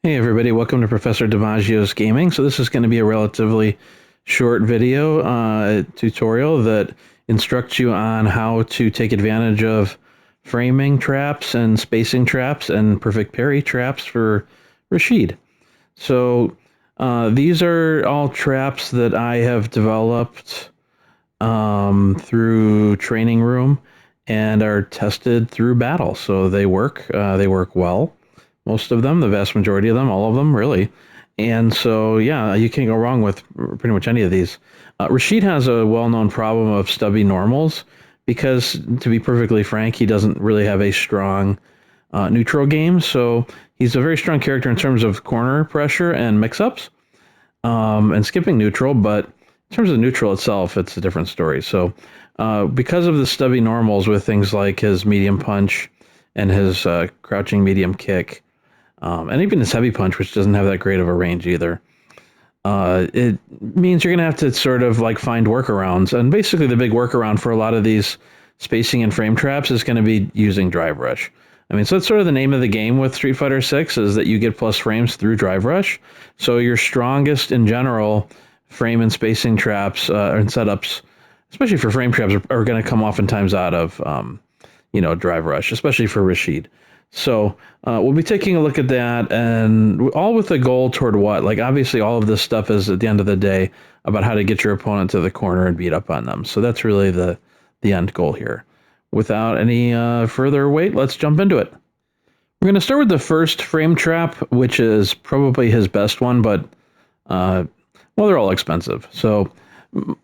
Hey everybody, welcome to Professor DiMaggio's Gaming. So this is going to be a relatively short video tutorial that instructs you on how to take advantage of framing traps and spacing traps and perfect parry traps for Rashid. So these are all traps that I have developed through training room and are tested through battle. So they work well. Most of them, the vast majority of them, all of them, really. And so, yeah, you can't go wrong with pretty much any of these. Rashid has a well-known problem of stubby normals because, to be perfectly frank, he doesn't really have a strong neutral game. So he's a very strong character in terms of corner pressure and mix-ups and skipping neutral, but in terms of neutral itself, it's a different story. So because of the stubby normals with things like his medium punch and his crouching medium kick, and even his heavy punch, which doesn't have that great of a range either, it means you're going to have to sort of like find workarounds. And basically the big workaround for a lot of these spacing and frame traps is going to be using drive rush. I mean, so that's sort of the name of the game with Street Fighter 6 is that you get plus frames through drive rush. So your strongest in general frame and spacing traps and setups, especially for frame traps, are going to come oftentimes out of drive rush, especially for Rashid. So we'll be taking a look at that, and all with a goal toward what? Like, obviously, all of this stuff is, at the end of the day, about how to get your opponent to the corner and beat up on them. So that's really the end goal here. Without any further wait, let's jump into it. We're going to start with the first frame trap, which is probably his best one, but, they're all expensive. So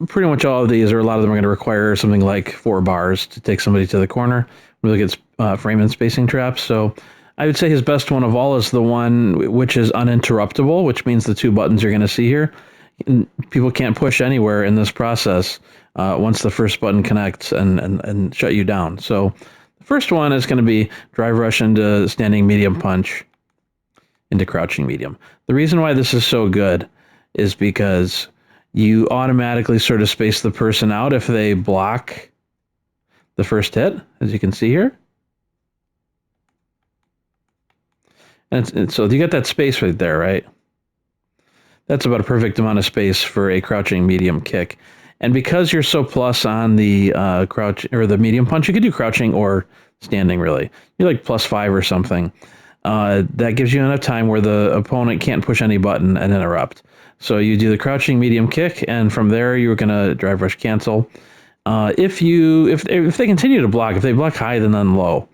pretty much all of these, or a lot of them, are going to require something like 4 bars to take somebody to the corner. Really good frame and spacing traps. So I would say his best one of all is the one which is uninterruptible, which means the 2 buttons you're going to see here. People can't push anywhere in this process once the first button connects and shut you down. So the first one is going to be drive rush into standing medium punch into crouching medium. The reason why this is so good is because you automatically sort of space the person out if they block the first hit, as you can see here. And so you get that space right there, right? That's about a perfect amount of space for a crouching medium kick. And because you're so plus on the crouch or the medium punch, you could do crouching or standing, really. You're like +5 or something. That gives you enough time where the opponent can't push any button and interrupt. So you do the crouching medium kick, and from there you're going to drive rush cancel. If they continue to block, if they block high and then low,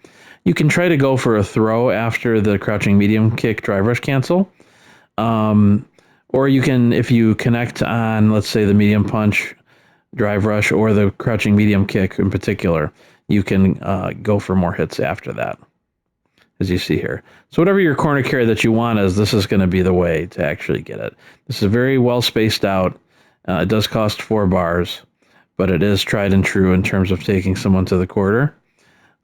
you can try to go for a throw after the crouching medium kick drive rush cancel. Or you can, if you connect on, let's say, the medium punch drive rush or the crouching medium kick in particular, you can go for more hits after that, as you see here. So whatever your corner carry that you want is, this is going to be the way to actually get it. This is very well spaced out. It does cost 4 bars, but it is tried and true in terms of taking someone to the quarter.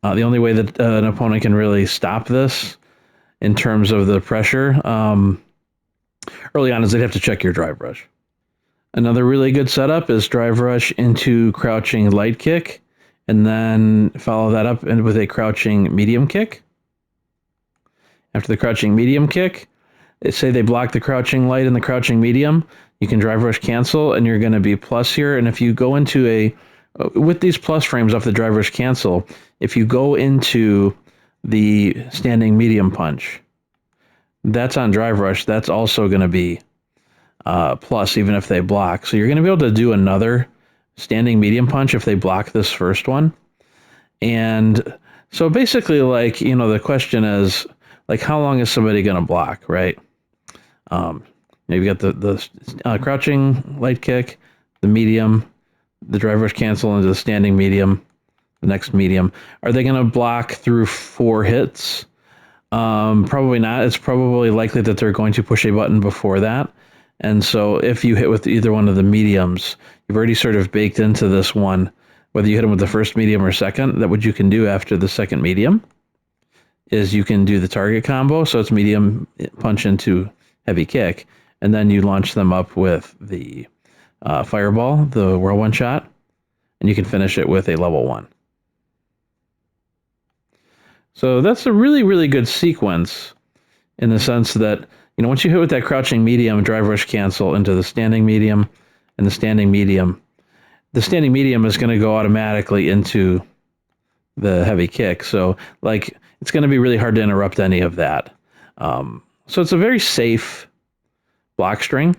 The only way that an opponent can really stop this in terms of the pressure early on is they'd have to check your drive rush. Another really good setup is drive rush into crouching light kick, and then follow that up with a crouching medium kick. After the crouching medium kick, say they block the crouching light and the crouching medium, you can drive rush cancel, and you're going to be plus here. And if you go into with these plus frames off the drive rush cancel, if you go into the standing medium punch, that's on drive rush, that's also going to be plus, even if they block. So you're going to be able to do another standing medium punch if they block this first one. And so basically, like, the question is, like, how long is somebody going to block, right? You've got the crouching light kick, the medium, the drive rush cancel into the standing medium, the next medium. Are they going to block through 4 hits? Probably not. It's probably likely that they're going to push a button before that. And so if you hit with either one of the mediums, you've already sort of baked into this one, whether you hit them with the first medium or second, that what you can do after the second medium is you can do the target combo. So it's medium punch into heavy kick, and then you launch them up with the fireball, the whirlwind shot, and you can finish it with a level 1. So that's a really, really good sequence in the sense that, once you hit with that crouching medium, drive rush cancel into the standing medium and the standing medium is going to go automatically into the heavy kick. So like it's going to be really hard to interrupt any of that. So it's a very safe block string.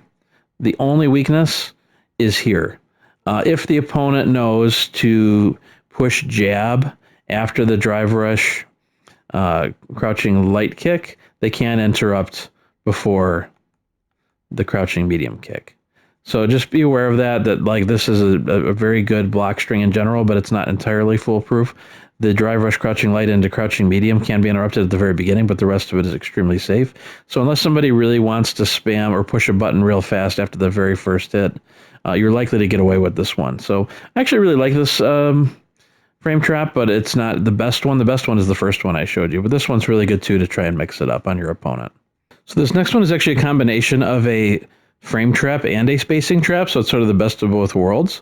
The only weakness is here. If the opponent knows to push jab after the drive rush crouching light kick, they can interrupt before the crouching medium kick. So just be aware of that like this is a very good block string in general, but it's not entirely foolproof. The drive rush crouching light into crouching medium can be interrupted at the very beginning, but the rest of it is extremely safe. So unless somebody really wants to spam or push a button real fast after the very first hit, you're likely to get away with this one. So I actually really like this frame trap, but it's not the best one. The best one is the first one I showed you, but this one's really good too to try and mix it up on your opponent. So this next one is actually a combination of a frame trap and a spacing trap, so it's sort of the best of both worlds.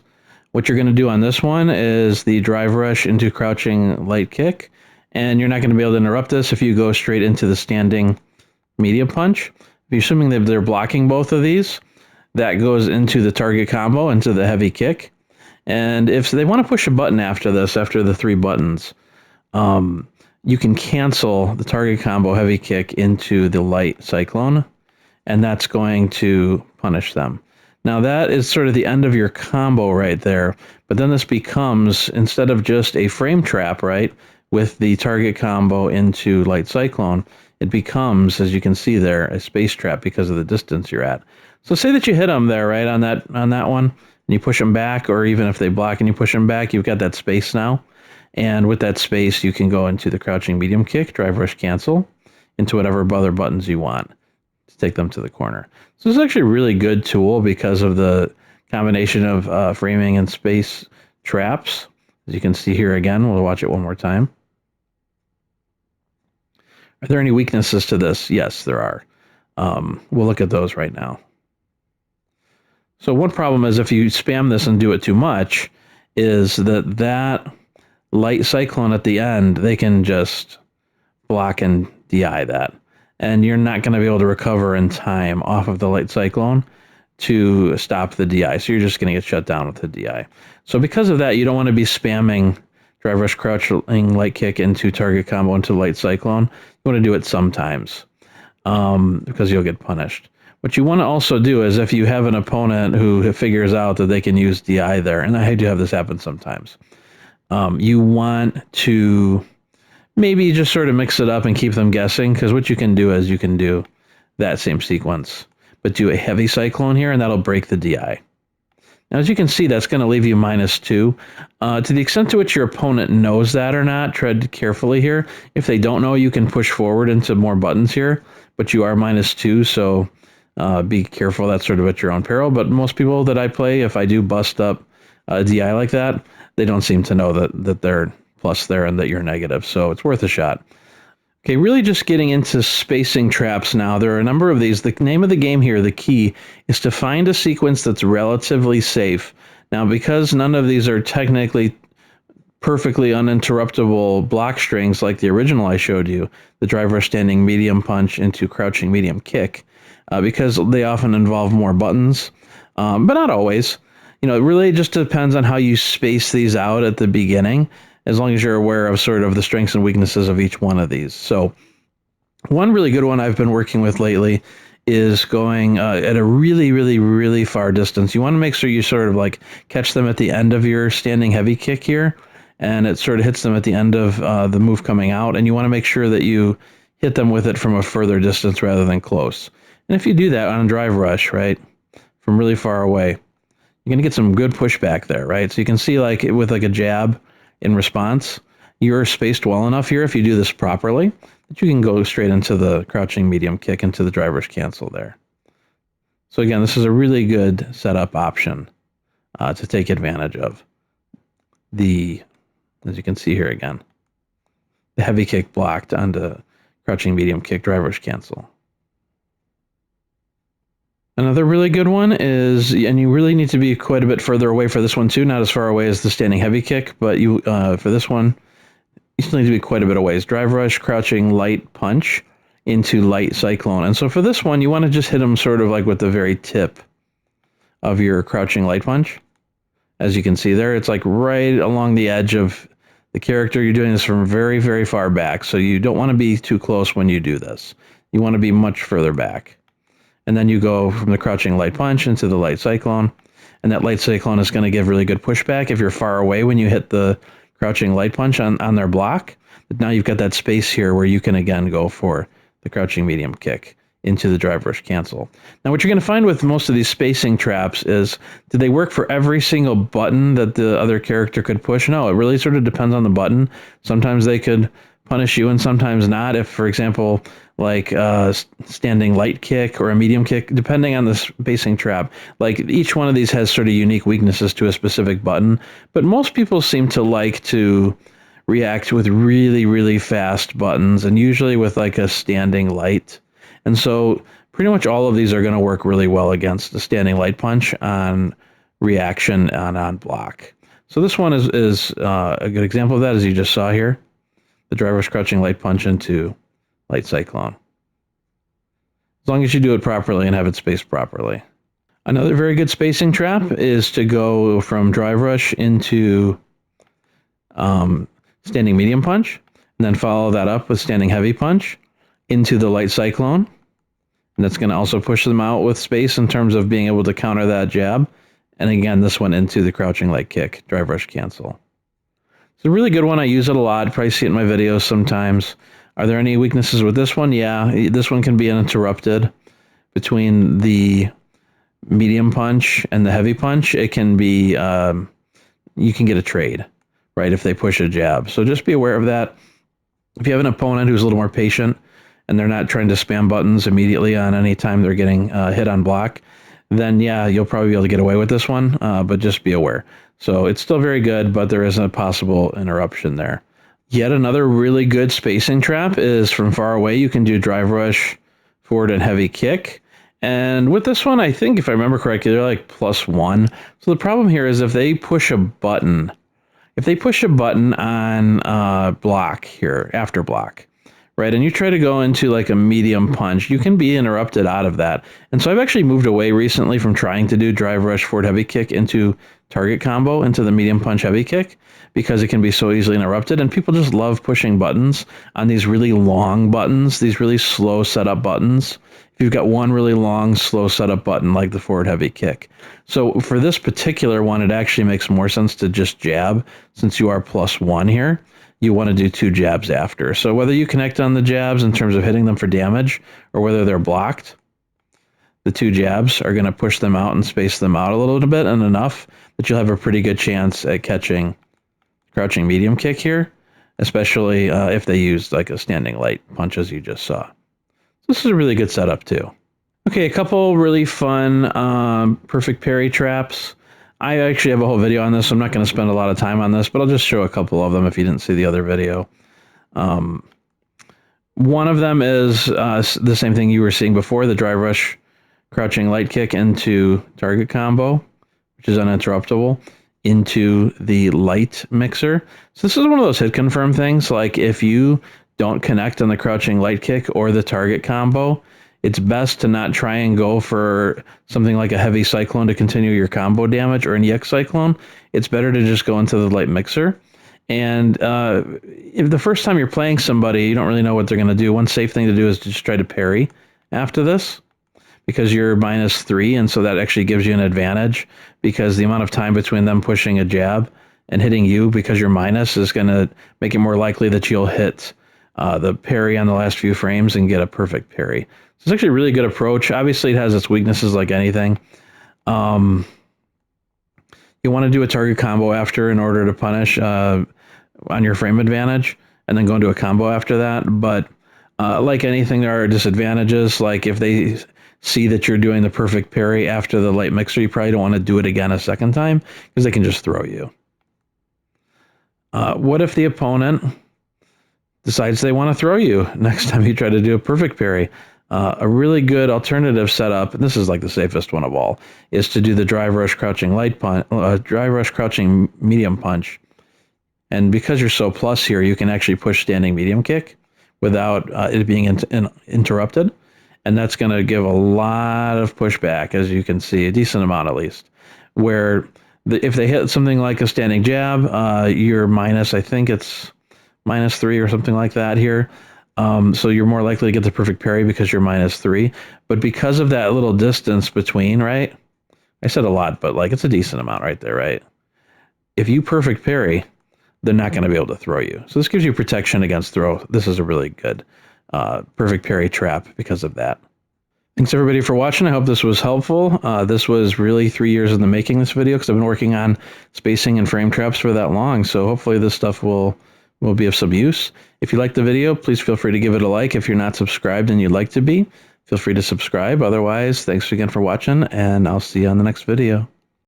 What you're going to do on this one is the drive rush into crouching light kick, and you're not going to be able to interrupt this if you go straight into the standing medium punch. If you're assuming that they're blocking both of these, that goes into the target combo, into the heavy kick. And if they want to push a button after this, after the 3 buttons, you can cancel the target combo heavy kick into the light cyclone, and that's going to punish them. Now that is sort of the end of your combo right there, but then this becomes, instead of just a frame trap, right, with the target combo into light cyclone, it becomes, as you can see there, a space trap because of the distance you're at. So say that you hit them there, right, on that one, and you push them back, or even if they block and you push them back, you've got that space now. And with that space, you can go into the crouching medium kick, drive rush cancel, into whatever other buttons you want to take them to the corner. So it's actually a really good tool because of the combination of framing and space traps. As you can see here again, we'll watch it one more time. Are there any weaknesses to this? Yes, there are. We'll look at those right now. So one problem is if you spam this and do it too much, is that light cyclone at the end, they can just block and DI that. And you're not going to be able to recover in time off of the light cyclone to stop the DI. So you're just going to get shut down with the DI. So because of that, you don't want to be spamming drive rush crouching light kick into target combo into light cyclone. You want to do it sometimes because you'll get punished. What you want to also do is if you have an opponent who figures out that they can use DI there, and I do have this happen sometimes, you want to maybe just sort of mix it up and keep them guessing, because what you can do is you can do that same sequence, but do a heavy cyclone here, and that'll break the DI. Now, as you can see, that's going to leave you -2. To the extent to which your opponent knows that or not, tread carefully here. If they don't know, you can push forward into more buttons here, but you are -2, so be careful. That's sort of at your own peril. But most people that I play, if I do bust up a DI like that, they don't seem to know that they're plus there and that you're negative, so it's worth a shot. Okay, really just getting into spacing traps now. There are a number of these. The name of the game here, the key, is to find a sequence that's relatively safe. Now, because none of these are technically perfectly uninterruptible block strings like the original I showed you, the drive rush standing medium punch into crouching medium kick, because they often involve more buttons, but not always. It really just depends on how you space these out at the beginning, as long as you're aware of sort of the strengths and weaknesses of each one of these. So one really good one I've been working with lately is going at a really, really, really far distance. You want to make sure you sort of like catch them at the end of your standing heavy kick here, and it sort of hits them at the end of the move coming out, and you want to make sure that you hit them with it from a further distance rather than close. And if you do that on a drive rush, right, from really far away, you're going to get some good pushback there, right? So you can see like with like a jab in response, you're spaced well enough here if you do this properly that you can go straight into the crouching medium kick into the drive rush cancel there. So again, this is a really good setup option to take advantage of. As you can see here again, the heavy kick blocked onto crouching medium kick, drive rush cancel. Another really good one is, and you really need to be quite a bit further away for this one too, not as far away as the standing heavy kick, but you for this one, you still need to be quite a bit away. Drive rush, crouching, light punch into light cyclone. And so for this one, you want to just hit them sort of like with the very tip of your crouching light punch. As you can see there, it's like right along the edge of the character. You're doing this from very, very far back, so you don't want to be too close when you do this. You want to be much further back. And then you go from the crouching light punch into the light cyclone, and that light cyclone is going to give really good pushback if you're far away when you hit the crouching light punch on their block. But now you've got that space here where you can again go for the crouching medium kick into the drive rush cancel. Now what you're going to find with most of these spacing traps is, do they work for every single button that the other character could push? No, it really sort of depends on the button. Sometimes they could punish you and sometimes not. If, for example, like standing light kick or a medium kick, depending on the spacing trap, like each one of these has sort of unique weaknesses to a specific button, but most people seem to like to react with really, really fast buttons, and usually with like a standing light. And so pretty much all of these are going to work really well against the standing light punch on reaction and on block. So this one is a good example of that, as you just saw here. The drive rush crouching light punch into light cyclone. As long as you do it properly and have it spaced properly. Another very good spacing trap is to go from drive rush into standing medium punch, and then follow that up with standing heavy punch into the light cyclone. And that's going to also push them out with space in terms of being able to counter that jab. And again, this one into the crouching light kick, drive rush cancel. It's a really good one. I use it a lot. Probably see it in my videos sometimes. Are there any weaknesses with this one? Yeah, this one can be uninterrupted between the medium punch and the heavy punch. It can be, you can get a trade, right, if they push a jab. So just be aware of that. If you have an opponent who's a little more patient and they're not trying to spam buttons immediately on any time they're getting hit on block, then yeah, you'll probably be able to get away with this one, but just be aware. So it's still very good, but there is a possible interruption there. Yet another really good spacing trap is from far away. You can do drive rush, forward, and heavy kick. And with this one, I think if I remember correctly, they're like +1. So the problem here is if they push a button, on block here, after block, right, and you try to go into like a medium punch, you can be interrupted out of that. And so I've actually moved away recently from trying to do drive rush, forward, heavy kick into target combo into the medium punch heavy kick, because it can be so easily interrupted, and people just love pushing buttons on these really long buttons, these really slow setup buttons. If you've got one really long, slow setup button like the forward heavy kick. So for this particular one, it actually makes more sense to just jab, since you are +1 here. You want to do 2 jabs after. So whether you connect on the jabs in terms of hitting them for damage, or whether they're blocked, the 2 jabs are going to push them out and space them out a little bit, and enough that you'll have a pretty good chance at catching crouching medium kick here, especially if they use like a standing light punch, as you just saw. This is a really good setup too. Okay, a couple really fun perfect parry traps. I actually have a whole video on this, so I'm not going to spend a lot of time on this, but I'll just show a couple of them if you didn't see the other video. One of them is the same thing you were seeing before, the drive rush crouching light kick into target combo, which is uninterruptible, into the light mixer. So this is one of those hit confirm things. Like if you don't connect on the crouching light kick or the target combo, it's best to not try and go for something like a heavy cyclone to continue your combo damage, or an EX cyclone. It's better to just go into the light mixer. And if the first time you're playing somebody, you don't really know what they're going to do, one safe thing to do is to just try to parry after this, because you're -3, and so that actually gives you an advantage, because the amount of time between them pushing a jab and hitting you, because you're minus, is going to make it more likely that you'll hit the parry on the last few frames and get a perfect parry. So it's actually a really good approach. Obviously, it has its weaknesses like anything. You want to do a target combo after in order to punish on your frame advantage, and then go into a combo after that. But like anything, there are disadvantages. Like if they see that you're doing the perfect parry after the light mixer, you probably don't want to do it again a second time, because they can just throw you. What if the opponent decides they want to throw you next time you try to do a perfect parry? A really good alternative setup, and this is like the safest one of all, is to do the drive rush crouching light punch, drive rush crouching medium punch. And because you're so plus here, you can actually push standing medium kick, without it being interrupted. And that's going to give a lot of pushback, as you can see, a decent amount at least. Where if they hit something like a standing jab, you're minus, I think it's -3 or something like that here. So you're more likely to get the perfect parry because you're -3. But because of that little distance between, right? I said a lot, but like it's a decent amount right there, right? If you perfect parry, they're not going to be able to throw you. So this gives you protection against throw. This is a really good perfect parry trap because of that. Thanks everybody for watching. I hope this was helpful. This was really 3 years in the making, this video, because I've been working on spacing and frame traps for that long. So hopefully this stuff will be of some use. If you liked the video, please feel free to give it a like. If you're not subscribed and you'd like to be, feel free to subscribe. Otherwise, thanks again for watching, and I'll see you on the next video.